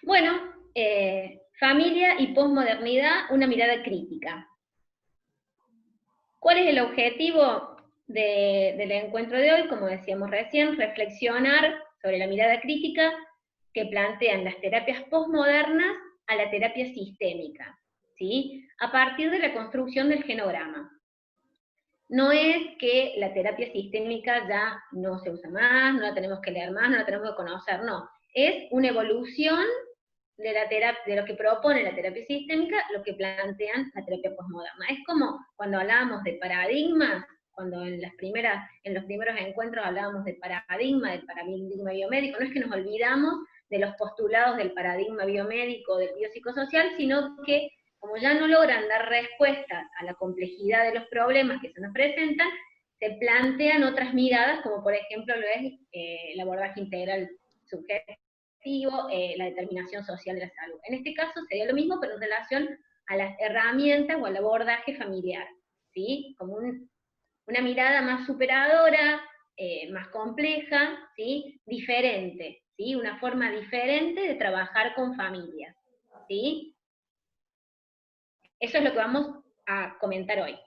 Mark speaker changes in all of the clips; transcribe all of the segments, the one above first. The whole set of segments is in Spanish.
Speaker 1: Bueno, familia y posmodernidad, una mirada crítica. ¿Cuál es el objetivo del encuentro de hoy? Como decíamos recién, reflexionar sobre la mirada crítica que plantean las terapias posmodernas a la terapia sistémica, ¿sí? A partir de la construcción del genograma. No es que la terapia sistémica ya no se usa más, no la tenemos que leer más, no la tenemos que conocer, no. Es una evolución de la terapia, de lo que propone la terapia sistémica, lo que plantean la terapia posmoderna. Es como cuando hablábamos de paradigmas, cuando en los primeros encuentros hablábamos de paradigma biomédico, no es que nos olvidamos de los postulados del paradigma biomédico, del biopsicosocial, sino que como ya no logran dar respuesta a la complejidad de los problemas que se nos presentan, se plantean otras miradas, como por ejemplo lo es el abordaje integral subjetivo, la determinación social de la salud. En este caso sería lo mismo, pero en relación a las herramientas o al abordaje familiar, ¿sí? Como una mirada más superadora, más compleja, ¿sí? Diferente, ¿sí? Una forma diferente de trabajar con familias, ¿sí? Eso es lo que vamos a comentar hoy.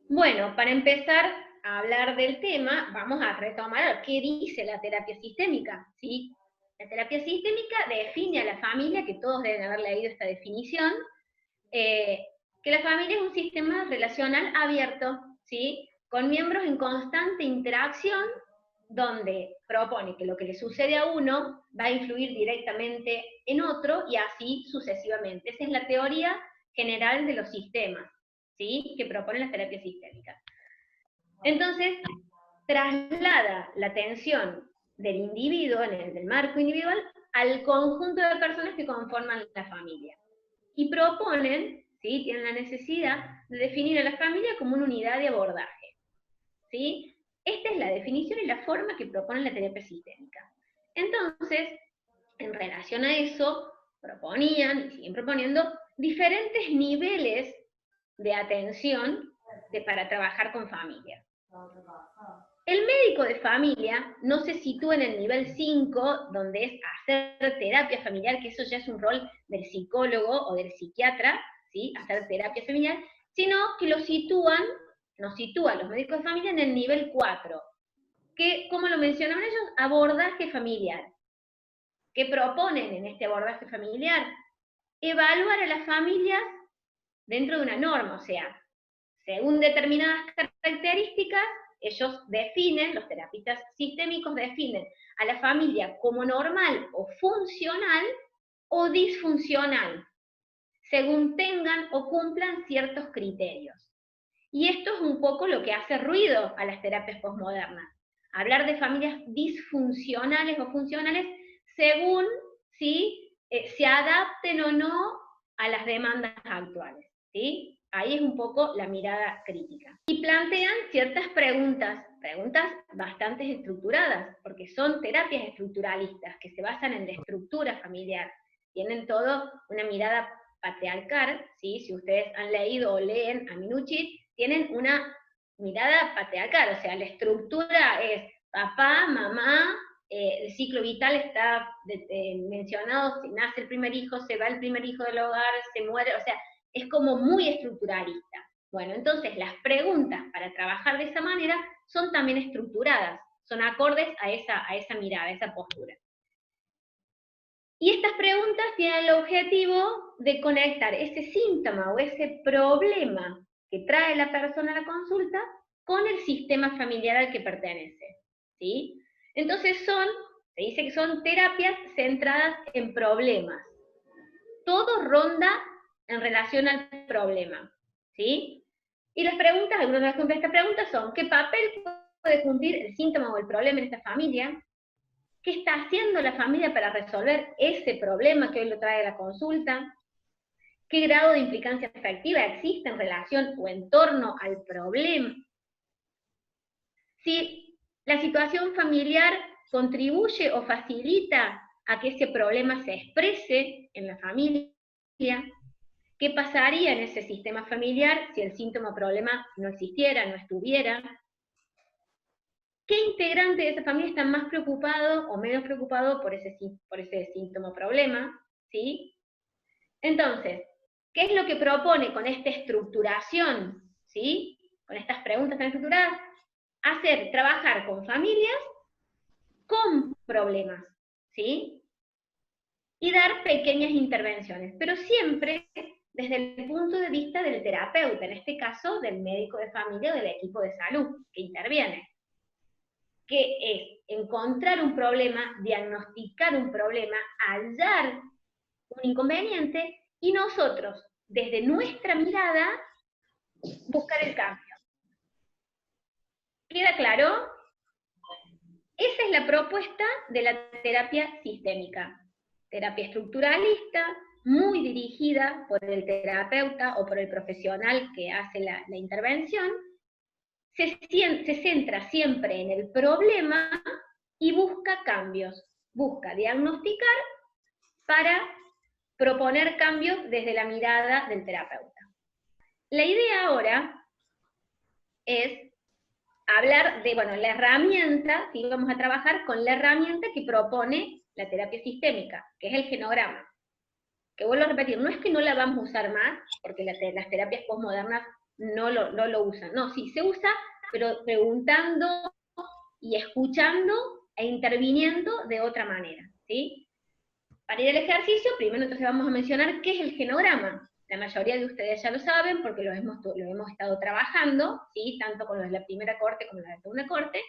Speaker 1: Bueno, para empezar a hablar del tema, vamos a retomar qué dice la terapia sistémica, ¿sí? La terapia sistémica define a la familia, que todos deben haber leído esta definición, que la familia es un sistema relacional abierto, ¿sí? Con miembros en constante interacción, donde propone que lo que le sucede a uno va a influir directamente en otro y así sucesivamente. Esa es la teoría general de los sistemas, ¿sí? Que propone la terapia sistémica. Entonces, traslada la atención del individuo, del marco individual, al conjunto de personas que conforman la familia. Y proponen, ¿sí? Tienen la necesidad de definir a la familia como una unidad de abordaje, ¿sí? Esta es la definición y la forma que propone la terapia sistémica. Entonces, en relación a eso, proponían y siguen proponiendo diferentes niveles de atención para trabajar con familias. El médico de familia no se sitúa en el nivel 5, donde es hacer terapia familiar, que eso ya es un rol del psicólogo o del psiquiatra, ¿sí? Hacer terapia familiar, sino que nos sitúan los médicos de familia en el nivel 4, que, como lo mencionaban ellos, abordaje familiar. ¿Qué proponen en este abordaje familiar? Evaluar a las familias dentro de una norma, o sea, según determinadas características, ellos definen, los terapistas sistémicos definen a la familia como normal o funcional o disfuncional, según tengan o cumplan ciertos criterios. Y esto es un poco lo que hace ruido a las terapias posmodernas. Hablar de familias disfuncionales o funcionales según si se adapten o no a las demandas actuales, ¿sí? Ahí es un poco la mirada crítica. Y plantean ciertas preguntas bastante estructuradas, porque son terapias estructuralistas que se basan en la estructura familiar. Tienen todo una mirada patriarcal, ¿sí? Si ustedes han leído o leen a Minucci, tienen una mirada patriarcal, o sea, la estructura es papá, mamá, el ciclo vital está mencionado, si nace el primer hijo, se va el primer hijo del hogar, se muere, o sea, es como muy estructuralista. Bueno, entonces las preguntas para trabajar de esa manera son también estructuradas, son acordes a esa mirada, a esa postura. Y estas preguntas tienen el objetivo de conectar ese síntoma o ese problema que trae la persona a la consulta con el sistema familiar al que pertenece, ¿sí? Entonces se dice que son terapias centradas en problemas. Todo ronda en relación al problema, ¿sí? Y las preguntas, algunas de estas preguntas son, ¿qué papel puede cumplir el síntoma o el problema en esta familia? ¿Qué está haciendo la familia para resolver ese problema que hoy lo trae a la consulta? ¿Qué grado de implicancia afectiva existe en relación o en torno al problema? Si la situación familiar contribuye o facilita a que ese problema se exprese en la familia, ¿qué pasaría en ese sistema familiar si el síntoma o problema no existiera, no estuviera? ¿Qué integrante de esa familia está más preocupado o menos preocupado por ese síntoma o problema? ¿Sí? Entonces, ¿qué es lo que propone con esta estructuración? ¿Sí? Con estas preguntas tan estructuradas, trabajar con familias con problemas, ¿sí? Y dar pequeñas intervenciones, pero siempre desde el punto de vista del terapeuta, en este caso del médico de familia o del equipo de salud que interviene, que es encontrar un problema, diagnosticar un problema, hallar un inconveniente y nosotros, desde nuestra mirada, buscar el cambio. ¿Queda claro? Esa es la propuesta de la terapia sistémica. Terapia estructuralista, muy dirigida por el terapeuta o por el profesional que hace la intervención, se centra siempre en el problema y busca cambios, busca diagnosticar para proponer cambios desde la mirada del terapeuta. La idea ahora es hablar de, bueno, la herramienta, ¿sí? Vamos a trabajar con la herramienta que propone la terapia sistémica, que es el genograma. Que vuelvo a repetir, no es que no la vamos a usar más, porque las terapias postmodernas no lo usan. No, sí, se usa, pero preguntando y escuchando e interviniendo de otra manera, ¿sí? Para ir al ejercicio, primero entonces vamos a mencionar qué es el genograma. La mayoría de ustedes ya lo saben porque lo hemos estado trabajando, ¿sí? Tanto con los de la primera corte como los de la segunda corte.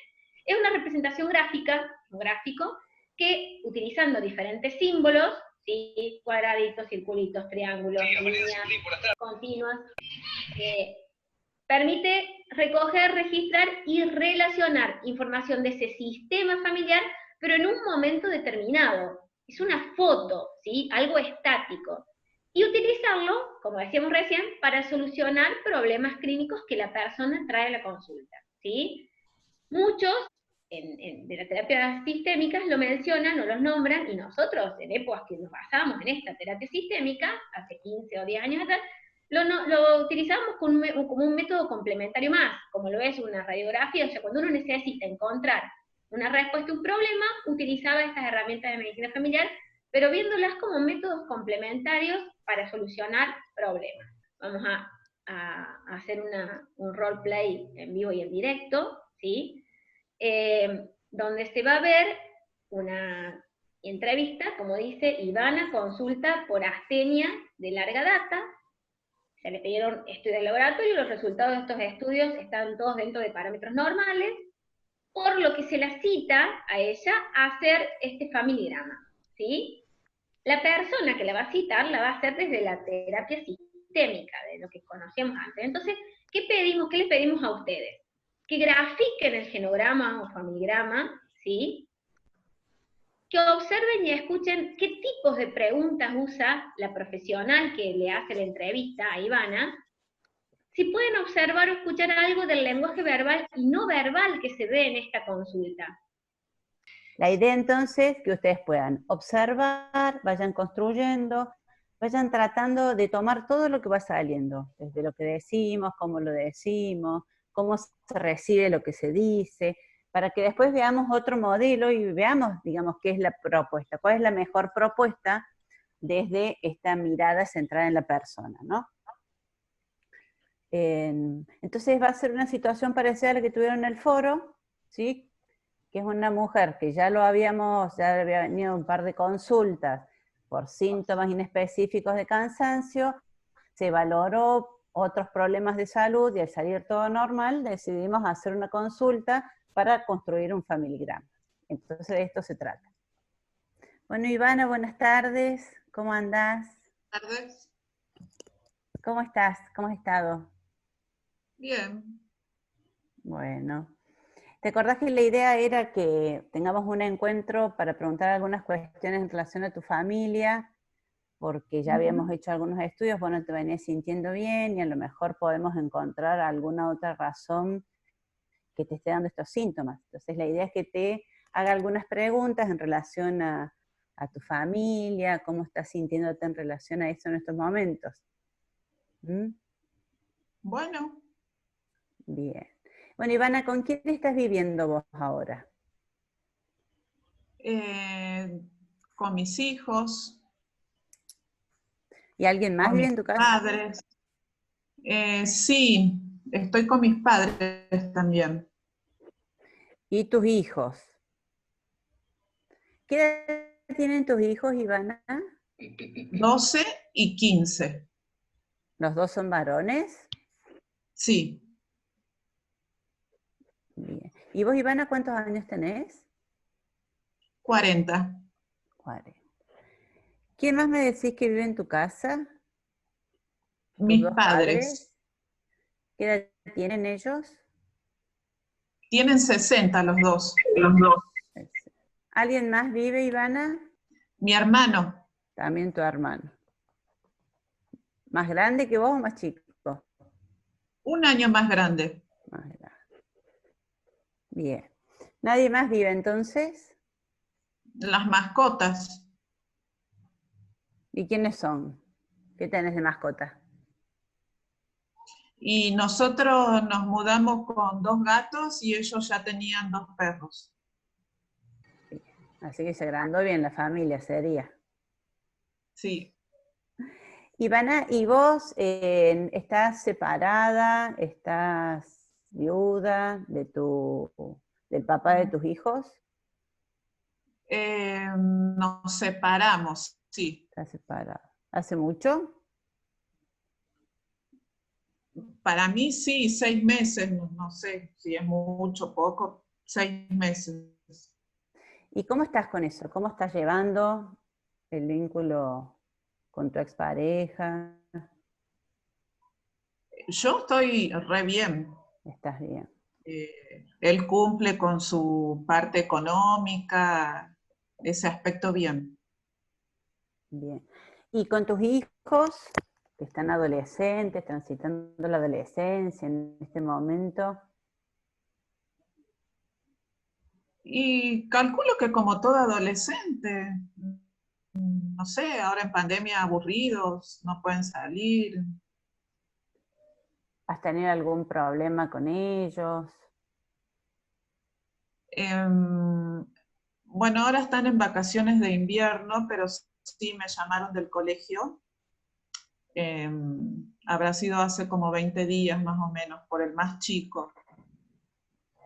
Speaker 1: Es una representación gráfica, un gráfico, que utilizando diferentes símbolos, ¿sí? Cuadraditos, circulitos, triángulos, líneas continuas, permite recoger, registrar y relacionar información de ese sistema familiar, pero en un momento determinado. Es una foto, ¿sí? Algo estático. Y utilizarlo, como decíamos recién, para solucionar problemas clínicos que la persona trae a la consulta, ¿sí? Muchos de las terapias sistémicas lo mencionan o los nombran, y nosotros, en épocas que nos basamos en esta terapia sistémica, hace 15 o 10 años atrás, lo utilizamos como un método complementario más, como lo es una radiografía. O sea, cuando uno necesita encontrar una respuesta a un problema, utilizaba estas herramientas de medicina familiar, pero viéndolas como métodos complementarios para solucionar problemas. Vamos a hacer un roleplay en vivo y en directo, ¿sí? Donde se va a ver una entrevista, como dice Ivana, consulta por astenia de larga data. Se le pidieron estudios de laboratorio y los resultados de estos estudios están todos dentro de parámetros normales, por lo que se la cita a ella a hacer este familigrama, ¿sí? La persona que la va a citar la va a hacer desde la terapia sistémica, de lo que conocíamos antes. Entonces, ¿qué les pedimos a ustedes? Que grafiquen el genograma o familigrama, ¿sí? Que observen y escuchen qué tipos de preguntas usa la profesional que le hace la entrevista a Ivana, si pueden observar o escuchar algo del lenguaje verbal y no verbal que se ve en esta consulta.
Speaker 2: La idea entonces es que ustedes puedan observar, vayan construyendo, vayan tratando de tomar todo lo que va saliendo, desde lo que decimos, cómo lo decimos, cómo se recibe lo que se dice, para que después veamos otro modelo y veamos, digamos, qué es la propuesta, cuál es la mejor propuesta desde esta mirada centrada en la persona, ¿no? Entonces va a ser una situación parecida a la que tuvieron en el foro, ¿sí? Que es una mujer que ya había venido un par de consultas por síntomas inespecíficos de cansancio, se valoró otros problemas de salud y al salir todo normal decidimos hacer una consulta para construir un familigrama. Entonces de esto se trata. Bueno, Ivana, buenas tardes, ¿cómo andás?
Speaker 3: Buenas tardes.
Speaker 2: ¿Cómo estás? ¿Cómo has estado?
Speaker 3: Bien.
Speaker 2: Bueno. ¿Te acordás que la idea era que tengamos un encuentro para preguntar algunas cuestiones en relación a tu familia? Porque ya habíamos hecho algunos estudios, bueno, te venías sintiendo bien y a lo mejor podemos encontrar alguna otra razón que te esté dando estos síntomas. Entonces la idea es que te haga algunas preguntas en relación a tu familia, cómo estás sintiéndote en relación a eso en estos momentos. ¿Mm?
Speaker 3: Bueno.
Speaker 2: Bien. Bueno, Ivana, ¿con quién estás viviendo vos ahora?
Speaker 3: Con mis hijos,
Speaker 2: ¿Y alguien más
Speaker 3: con
Speaker 2: vive
Speaker 3: mis
Speaker 2: en tu casa?
Speaker 3: padres. Sí, estoy con mis padres también.
Speaker 2: ¿Y tus hijos? ¿Qué edad tienen tus hijos, Ivana?
Speaker 3: 12 y 15.
Speaker 2: ¿Los dos son varones?
Speaker 3: Sí,
Speaker 2: Bien. ¿Y vos, Ivana, cuántos años tenés?
Speaker 3: 40.
Speaker 2: 40. ¿Quién más me decís que vive en tu casa? ¿Tus
Speaker 3: Mis
Speaker 2: dos
Speaker 3: padres
Speaker 2: padres? ¿Qué edad tienen ellos?
Speaker 3: tienen 60 los dos.
Speaker 2: ¿Alguien más vive, Ivana?
Speaker 3: Mi hermano,
Speaker 2: También tu hermano. ¿Más grande que vos o más chico?
Speaker 3: un año más grande.
Speaker 2: Más grande. Bien. ¿Nadie más vive entonces?
Speaker 3: Las mascotas.
Speaker 2: ¿Y quiénes son? ¿Qué tenés de mascota?
Speaker 3: Y nosotros nos mudamos con 2 gatos y ellos ya tenían 2 perros.
Speaker 2: Así que se agrandó bien la familia, sería.
Speaker 3: Sí.
Speaker 2: Ivana, ¿y vos estás separada, estás viuda del papá de tus hijos?
Speaker 3: Nos separamos, sí.
Speaker 2: Estás separada. ¿Hace mucho?
Speaker 3: Para mí sí, 6 meses, no sé si es mucho o poco, 6 meses.
Speaker 2: ¿Y cómo estás con eso? ¿Cómo estás llevando el vínculo con tu expareja?
Speaker 3: Yo estoy re bien.
Speaker 2: ¿Estás bien?
Speaker 3: Él cumple con su parte económica, ese aspecto bien.
Speaker 2: Bien. ¿Y con tus hijos, que están adolescentes, transitando la adolescencia en este momento?
Speaker 3: Y calculo que como todo adolescente, no sé, ahora en pandemia aburridos, no pueden salir.
Speaker 2: ¿Has tenido algún problema con ellos?
Speaker 3: Bueno, ahora están en vacaciones de invierno, pero sí me llamaron del colegio. Habrá sido hace como 20 días más o menos, por el más chico,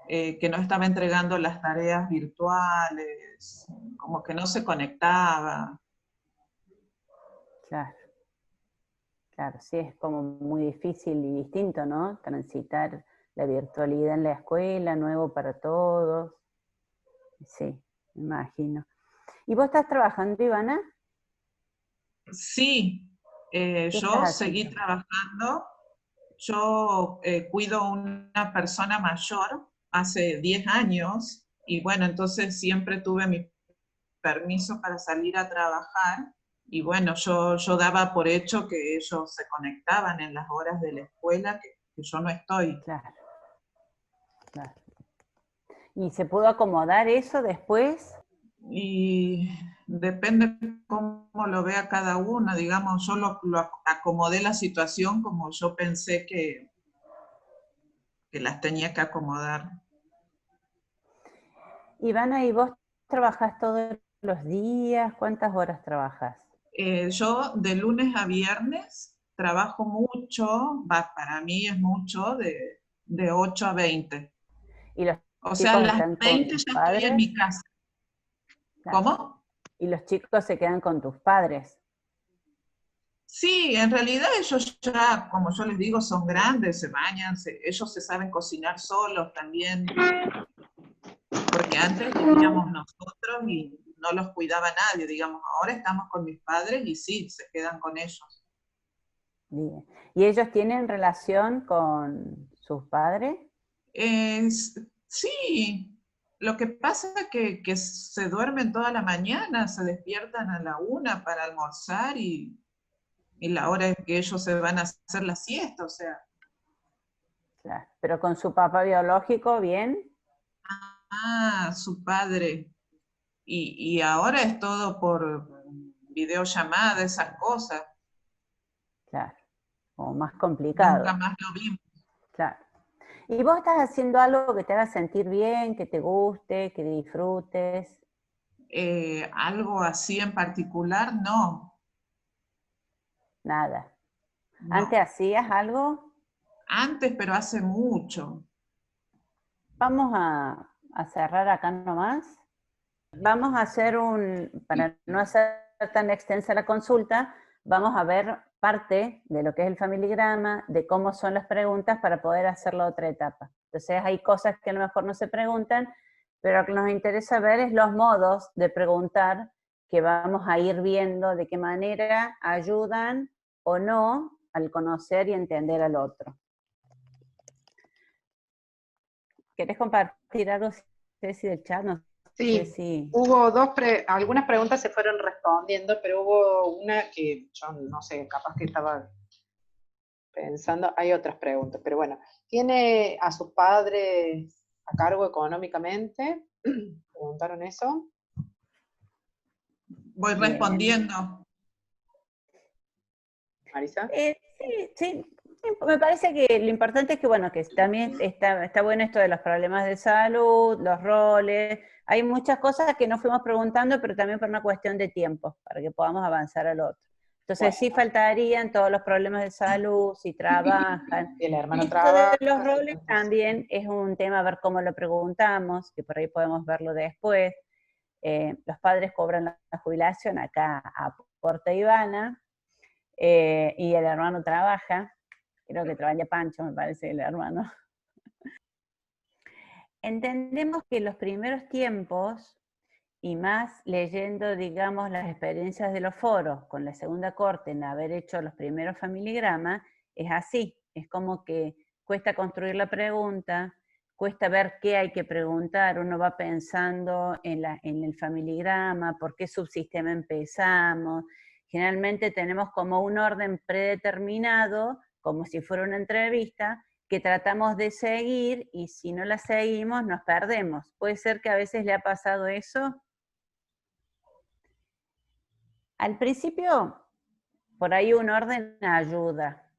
Speaker 3: que no estaba entregando las tareas virtuales, como que no se conectaba.
Speaker 2: Claro, claro, sí, es como muy difícil y distinto, ¿no? Transitar la virtualidad en la escuela, nuevo para todos. Sí, me imagino. ¿Y vos estás trabajando, Ivana?
Speaker 3: Sí,
Speaker 2: ¿Qué
Speaker 3: yo
Speaker 2: estás
Speaker 3: seguí
Speaker 2: haciendo?
Speaker 3: trabajando. Yo cuido a una persona mayor hace 10 años y bueno, entonces siempre tuve mi permiso para salir a trabajar y bueno, yo daba por hecho que ellos se conectaban en las horas de la escuela, que yo no estoy.
Speaker 2: Claro, claro. ¿Y se pudo acomodar eso después?
Speaker 3: Y depende cómo lo vea cada uno, digamos, yo lo acomodé la situación como yo pensé que las tenía que acomodar.
Speaker 2: Ivana, ¿y vos trabajás todos los días? ¿Cuántas horas trabajas?
Speaker 3: Yo de lunes a viernes trabajo mucho, para mí es mucho, de 8 a 20.
Speaker 2: ¿Y los
Speaker 3: O sea, a
Speaker 2: chicos
Speaker 3: las
Speaker 2: están con
Speaker 3: 20
Speaker 2: tus
Speaker 3: ya estoy en
Speaker 2: padres?
Speaker 3: mi casa.
Speaker 2: Claro.
Speaker 3: ¿Cómo?
Speaker 2: ¿Y los chicos se quedan con tus padres?
Speaker 3: Sí, en realidad ellos ya, como yo les digo, son grandes, se bañan, ellos se saben cocinar solos también, porque antes vivíamos nosotros y no los cuidaba nadie, digamos, ahora estamos con mis padres y sí, se quedan con ellos.
Speaker 2: Bien. ¿Y ellos tienen relación con sus padres?
Speaker 3: Sí, lo que pasa es que se duermen toda la mañana, se despiertan a la 1 para almorzar y la hora en que ellos se van a hacer la siesta, o sea.
Speaker 2: Claro. ¿Pero con su papá biológico, bien?
Speaker 3: Ah, su padre. Y ahora es todo por videollamada, esas cosas.
Speaker 2: Claro. O más complicado.
Speaker 3: Nunca más lo vimos.
Speaker 2: Claro. ¿Y vos estás haciendo algo que te haga sentir bien, que te guste, que disfrutes?
Speaker 3: Algo así en particular, no,
Speaker 2: Nada. ¿Antes
Speaker 3: no.
Speaker 2: hacías algo?
Speaker 3: Antes, pero hace mucho.
Speaker 2: Vamos a cerrar acá nomás. Vamos a hacer para no hacer tan extensa la consulta, vamos a ver parte de lo que es el familigrama, de cómo son las preguntas para poder hacer la otra etapa. Entonces hay cosas que a lo mejor no se preguntan, pero lo que nos interesa ver es los modos de preguntar que vamos a ir viendo de qué manera ayudan o no al conocer y entender al otro. ¿Querés compartir algo, Ceci, del chat? No sé
Speaker 4: Sí,
Speaker 2: si...
Speaker 4: hubo algunas preguntas se fueron respondiendo, pero hubo una que yo no sé, capaz que estaba pensando, hay otras preguntas, pero bueno, ¿tiene a sus padres a cargo económicamente? ¿Preguntaron eso?
Speaker 3: Voy
Speaker 2: Bien.
Speaker 3: respondiendo.
Speaker 4: Marisa.
Speaker 2: Sí, me parece que lo importante es que, bueno, que también está bueno esto de los problemas de salud, los roles, hay muchas cosas que no fuimos preguntando, pero también por una cuestión de tiempo, para que podamos avanzar al otro. Entonces sí faltarían todos los problemas de salud, si trabajan.
Speaker 4: Y el hermano
Speaker 2: Esto
Speaker 4: trabaja.
Speaker 2: de los roles también es un tema, a ver cómo lo preguntamos, que por ahí podemos verlo después. Los padres cobran la jubilación acá a Porta Ivana, y el hermano trabaja, creo que trabaja Pancho, me parece, el hermano. Entendemos que los primeros tiempos, y más leyendo, digamos, las experiencias de los foros con la segunda corte en haber hecho los primeros familigramas, es así, es como que cuesta construir la pregunta, cuesta ver qué hay que preguntar, uno va pensando en el familigrama, por qué subsistema empezamos. Generalmente tenemos como un orden predeterminado, como si fuera una entrevista, que tratamos de seguir y si no la seguimos nos perdemos. ¿Puede ser que a veces le ha pasado eso? Al principio, por ahí un orden ayuda,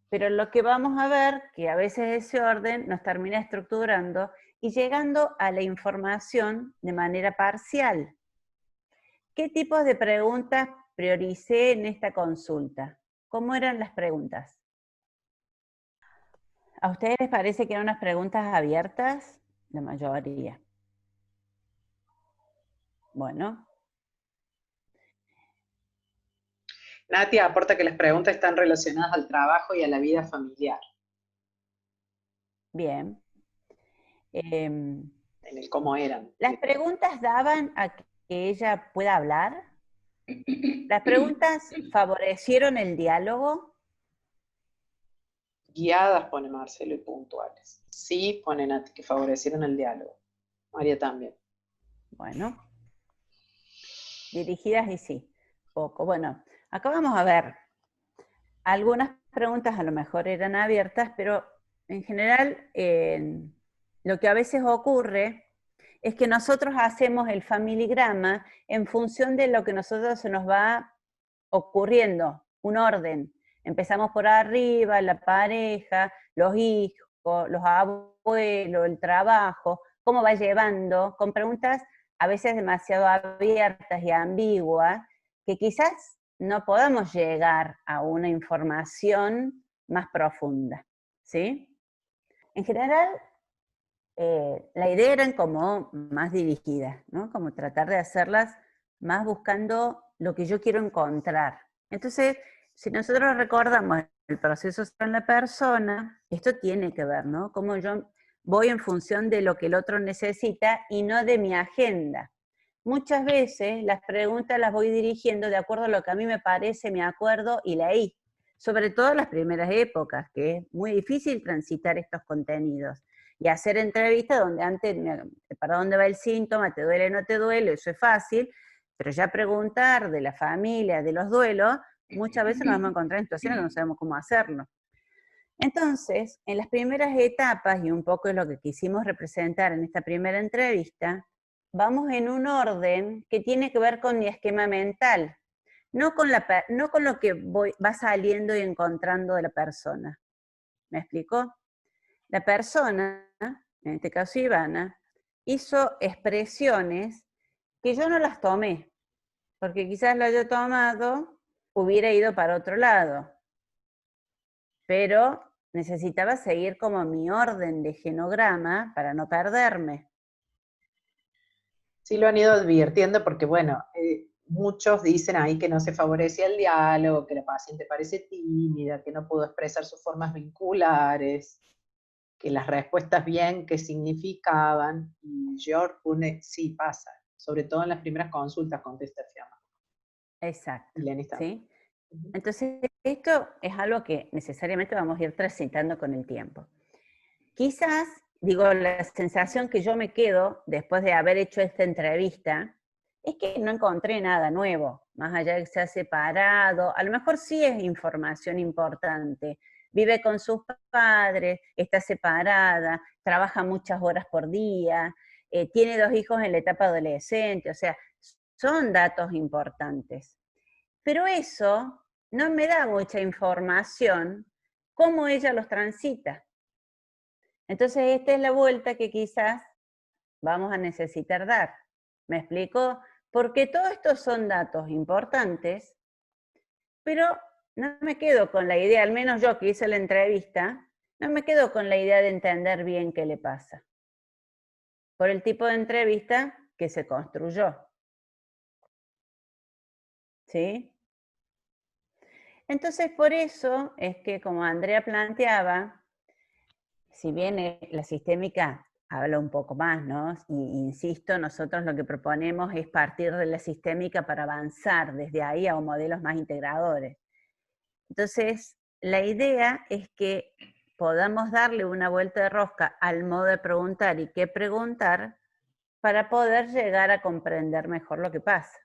Speaker 2: pero lo que vamos a ver, que a veces ese orden nos termina estructurando y llegando a la información de manera parcial. ¿Qué tipos de preguntas prioricé en esta consulta? ¿Cómo eran las preguntas? ¿A ustedes les parece que eran unas preguntas abiertas? La mayoría. Bueno.
Speaker 4: Nati aporta que las preguntas están relacionadas al trabajo y a la vida familiar.
Speaker 2: Bien.
Speaker 4: En el cómo eran.
Speaker 2: ¿Las preguntas daban a que ella pueda hablar? ¿Las preguntas favorecieron el diálogo?
Speaker 4: Guiadas, pone Marcelo, y puntuales. Sí, pone Nati, que favorecieron el diálogo. María también.
Speaker 2: Bueno. Dirigidas y sí. Poco. Bueno, acá vamos a ver. Algunas preguntas a lo mejor eran abiertas, pero en general lo que a veces ocurre es que nosotros hacemos el familigrama en función de lo que a nosotros se nos va ocurriendo, un orden. Empezamos por arriba, la pareja, los hijos, los abuelos, el trabajo, cómo va llevando, con preguntas a veces demasiado abiertas y ambiguas, que quizás no podamos llegar a una información más profunda, ¿sí? En general, la idea eran como más dirigidas, ¿no? Como tratar de hacerlas más buscando lo que yo quiero encontrar. Entonces, si nosotros recordamos el proceso en la persona, esto tiene que ver, ¿no? Cómo yo voy en función de lo que el otro necesita y no de mi agenda. Muchas veces las preguntas las voy dirigiendo de acuerdo a lo que a mí me parece, me acuerdo y leí. Sobre todo en las primeras épocas, que es muy difícil transitar estos contenidos. Y hacer entrevistas donde antes, ¿para dónde va el síntoma? ¿Te duele o no te duele? Eso es fácil, pero ya preguntar de la familia, de los duelos, muchas veces nos vamos a encontrar en situaciones que no sabemos cómo hacerlo. Entonces, en las primeras etapas, y un poco es lo que quisimos representar en esta primera entrevista, vamos en un orden que tiene que ver con mi esquema mental, no con lo que va saliendo y encontrando de la persona. ¿Me explicó? la persona, en este caso Ivana, hizo expresiones que yo no las tomé, porque quizás lo haya tomado, hubiera ido para otro lado, pero necesitaba seguir como mi orden de genograma para no perderme.
Speaker 4: Sí lo han ido advirtiendo porque, bueno, muchos dicen ahí que no se favorecía el diálogo, que la paciente parece tímida, que no pudo expresar sus formas vinculares, que las respuestas bien, qué significaban, y George pone, sí, pasa, sobre todo en las primeras consultas contesta Fiamma.
Speaker 2: Exacto,
Speaker 4: Lenny también.
Speaker 2: ¿sí? Entonces, esto es algo que necesariamente vamos a ir transitando con el tiempo. Quizás, digo, la sensación que yo me quedo después de haber hecho esta entrevista es que no encontré nada nuevo, más allá de que se ha separado. A lo mejor sí es información importante. Vive con sus padres, está separada, trabaja muchas horas por día, tiene 2 hijos en la etapa adolescente, o sea, son datos importantes. Pero eso no me da mucha información cómo ella los transita. Entonces, esta es la vuelta que quizás vamos a necesitar dar. ¿Me explico? Porque todos estos son datos importantes, pero no me quedo con la idea, al menos yo que hice la entrevista, no me quedo con la idea de entender bien qué le pasa, por el tipo de entrevista que se construyó. ¿Sí? Entonces, por eso es que, como Andrea planteaba, si bien la sistémica habla un poco más, ¿no? Y insisto, nosotros lo que proponemos es partir de la sistémica para avanzar desde ahí a modelos más integradores. Entonces, la idea es que podamos darle una vuelta de rosca al modo de preguntar y qué preguntar para poder llegar a comprender mejor lo que pasa.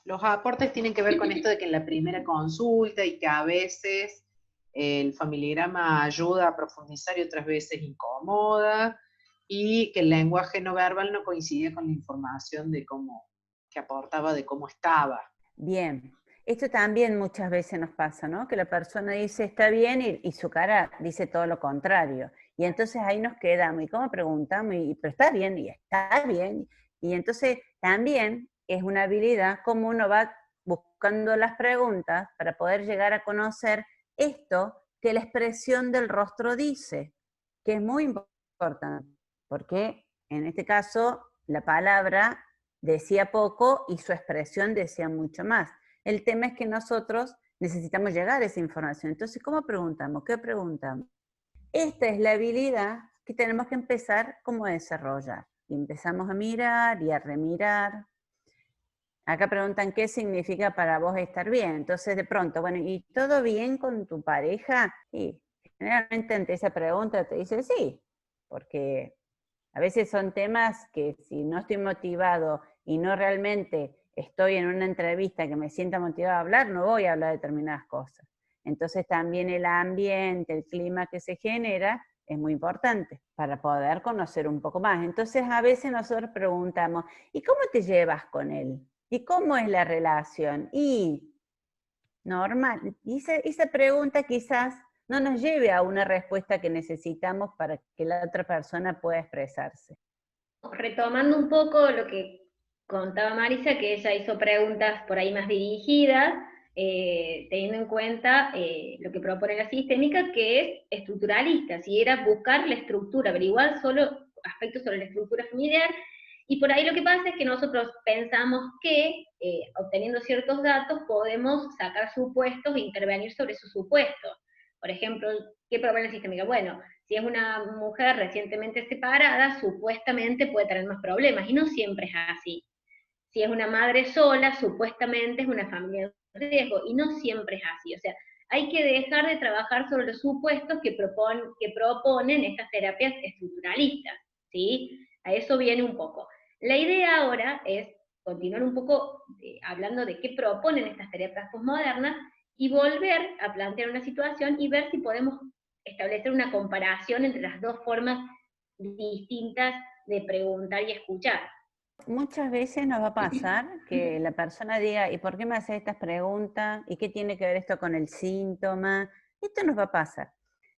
Speaker 4: Los aportes tienen que ver con esto de que en la primera consulta y que a veces el familigrama ayuda a profundizar y otras veces incomoda, y que el lenguaje no verbal no coincidía con la información de cómo, que aportaba de cómo estaba.
Speaker 2: Bien, esto también muchas veces nos pasa, ¿no? Que la persona dice está bien y su cara dice todo lo contrario. Y entonces ahí nos quedamos, ¿y cómo preguntamos? Pero está bien, y está bien. Y entonces también es una habilidad cómo uno va buscando las preguntas para poder llegar a conocer esto que la expresión del rostro dice, que es muy importante, porque en este caso la palabra decía poco y su expresión decía mucho más. El tema es que nosotros necesitamos llegar a esa información. Entonces, ¿cómo preguntamos? ¿Qué preguntamos? Esta es la habilidad que tenemos que empezar como a desarrollar. Y empezamos a mirar y a remirar. Acá preguntan qué significa para vos estar bien. Entonces, de pronto, bueno, ¿y todo bien con tu pareja? Y generalmente ante esa pregunta te dice sí, porque a veces son temas que si no estoy motivado y no realmente estoy en una entrevista que me sienta motivado a hablar, no voy a hablar de determinadas cosas. Entonces también el ambiente, el clima que se genera es muy importante para poder conocer un poco más. Entonces a veces nosotros preguntamos, ¿y cómo te llevas con él? ¿Y cómo es la relación? Y normal. Y esa pregunta quizás no nos lleve a una respuesta que necesitamos para que la otra persona pueda expresarse.
Speaker 1: Retomando un poco lo que contaba Marisa, que ella hizo preguntas por ahí más dirigidas, teniendo en cuenta lo que propone la sistémica, que es estructuralista, si era buscar la estructura, averiguar solo aspectos sobre la estructura familiar, y por ahí lo que pasa es que nosotros pensamos que obteniendo ciertos datos podemos sacar supuestos e intervenir sobre sus supuestos. Por ejemplo, ¿qué propone la sistémica? Bueno, si es una mujer recientemente separada, supuestamente puede tener más problemas, y no siempre es así. Si es una madre sola, supuestamente es una familia de riesgo, y no siempre es así. O sea, hay que dejar de trabajar sobre los supuestos que proponen estas terapias estructuralistas, ¿sí? A eso viene un poco. La idea ahora es continuar un poco hablando de qué proponen estas terapias postmodernas y volver a plantear una situación y ver si podemos establecer una comparación entre las dos formas distintas de preguntar y escuchar.
Speaker 2: Muchas veces nos va a pasar que la persona diga, ¿y por qué me haces estas preguntas? ¿Y qué tiene que ver esto con el síntoma? Esto nos va a pasar.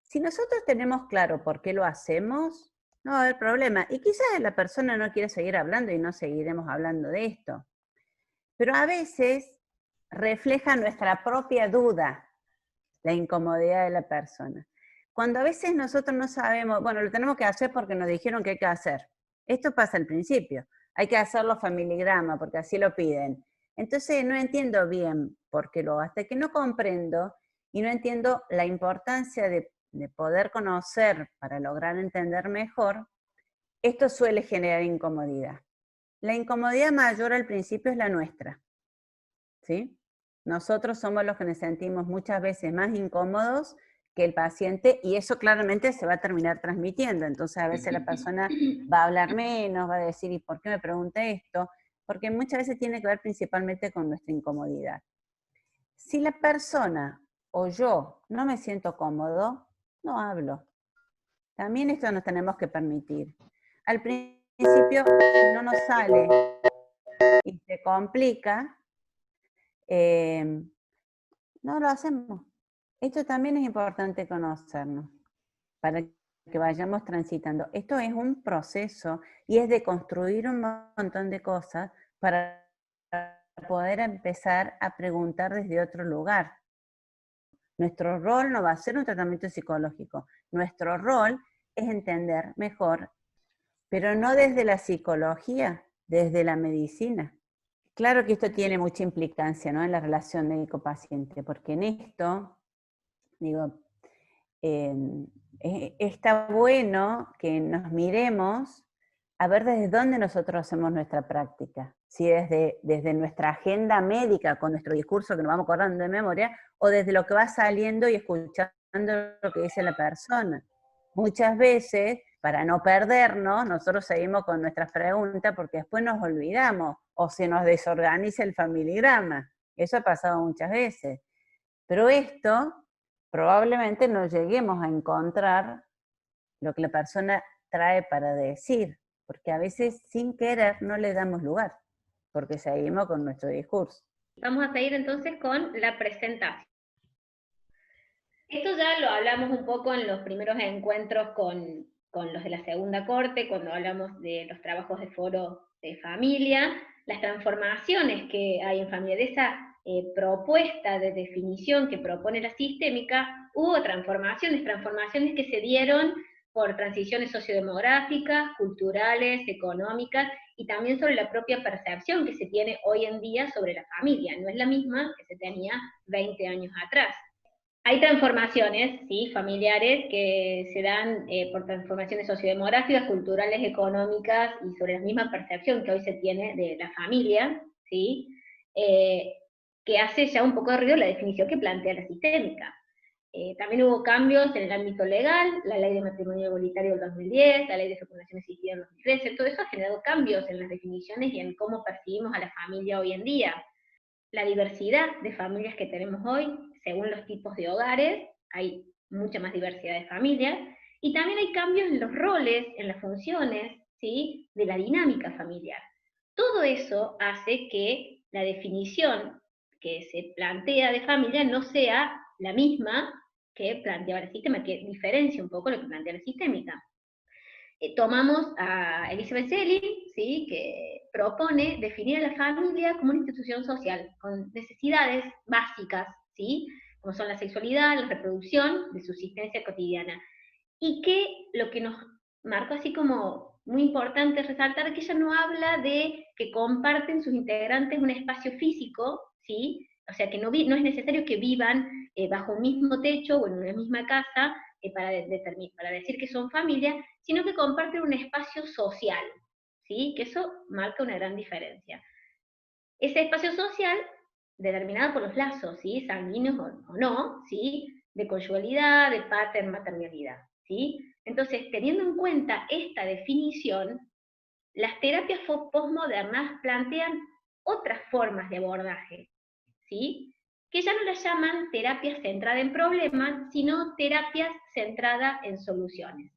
Speaker 2: Si nosotros tenemos claro por qué lo hacemos, no va a haber problema. Y quizás la persona no quiere seguir hablando y no seguiremos hablando de esto. Pero a veces refleja nuestra propia duda, la incomodidad de la persona. Cuando a veces nosotros no sabemos, bueno, lo tenemos que hacer porque nos dijeron que hay que hacer. Esto pasa al principio. Hay que hacerlo familigrama porque así lo piden. Entonces no entiendo bien por qué lo hago, hasta que no comprendo y no entiendo la importancia de poder conocer para lograr entender mejor, esto suele generar incomodidad. La incomodidad mayor al principio es la nuestra, ¿sí? Nosotros somos los que nos sentimos muchas veces más incómodos que el paciente y eso claramente se va a terminar transmitiendo. Entonces a veces la persona va a hablar menos, va a decir, ¿y por qué me pregunta esto? Porque muchas veces tiene que ver principalmente con nuestra incomodidad. Si la persona o yo no me siento cómodo, no hablo. También esto nos tenemos que permitir. Al principio, si no nos sale y se complica, no lo hacemos. Esto también es importante conocernos para que vayamos transitando. Esto es un proceso y es de construir un montón de cosas para poder empezar a preguntar desde otro lugar. Nuestro rol no va a ser un tratamiento psicológico. Nuestro rol es entender mejor, pero no desde la psicología, desde la medicina. Claro que esto tiene mucha implicancia, ¿no?, en la relación médico-paciente, porque en esto, digo, está bueno que nos miremos a ver desde dónde nosotros hacemos nuestra práctica. Si desde nuestra agenda médica, con nuestro discurso que nos vamos acordando de memoria, o desde lo que va saliendo y escuchando lo que dice la persona. Muchas veces, para no perdernos, nosotros seguimos con nuestras preguntas porque después nos olvidamos o se nos desorganiza el familigrama. Eso ha pasado muchas veces. Pero esto, probablemente no lleguemos a encontrar lo que la persona trae para decir, porque a veces sin querer no le damos lugar, porque seguimos con nuestro discurso.
Speaker 1: Vamos a seguir entonces con la presentación. Esto ya lo hablamos un poco en los primeros encuentros con los de la segunda corte, cuando hablamos de los trabajos de foro de familia, las transformaciones que hay en familia, de esa propuesta de definición que propone la sistémica, hubo transformaciones que se dieron por transiciones sociodemográficas, culturales, económicas, y también sobre la propia percepción que se tiene hoy en día sobre la familia. No es la misma que se tenía 20 años atrás. Hay transformaciones, ¿sí?, familiares que se dan por transformaciones sociodemográficas, culturales, económicas y sobre la misma percepción que hoy se tiene de la familia, ¿sí?, que hace ya un poco de ruido la definición que plantea la sistémica. También hubo cambios en el ámbito legal, la ley de matrimonio igualitario del 2010, la ley de fecundación asistida del 2013, todo eso ha generado cambios en las definiciones y en cómo percibimos a la familia hoy en día. La diversidad de familias que tenemos hoy, según los tipos de hogares, hay mucha más diversidad de familias, y también hay cambios en los roles, en las funciones, ¿sí?, de la dinámica familiar. Todo eso hace que la definición que se plantea de familia no sea la misma que planteaba la sistema, que diferencia un poco lo que plantea la sistémica. Tomamos a Elizabeth Selin, ¿sí?, que propone definir a la familia como una institución social, con necesidades básicas, ¿sí?, como son la sexualidad, la reproducción, de subsistencia cotidiana. Y que lo que nos marcó así como muy importante resaltar, que ella no habla de que comparten sus integrantes un espacio físico, ¿sí?, o sea que no es necesario que vivan bajo un mismo techo o en una misma casa para decir que son familia, sino que comparten un espacio social, ¿sí?, que eso marca una gran diferencia. Ese espacio social, determinado por los lazos, ¿sí?, sanguíneos o no, ¿sí?, de conyugalidad, de paternidad, ¿sí? Entonces, teniendo en cuenta esta definición, las terapias postmodernas plantean otras formas de abordaje, ¿sí?, que ya no las llaman terapias centradas en problemas, sino terapias centradas en soluciones.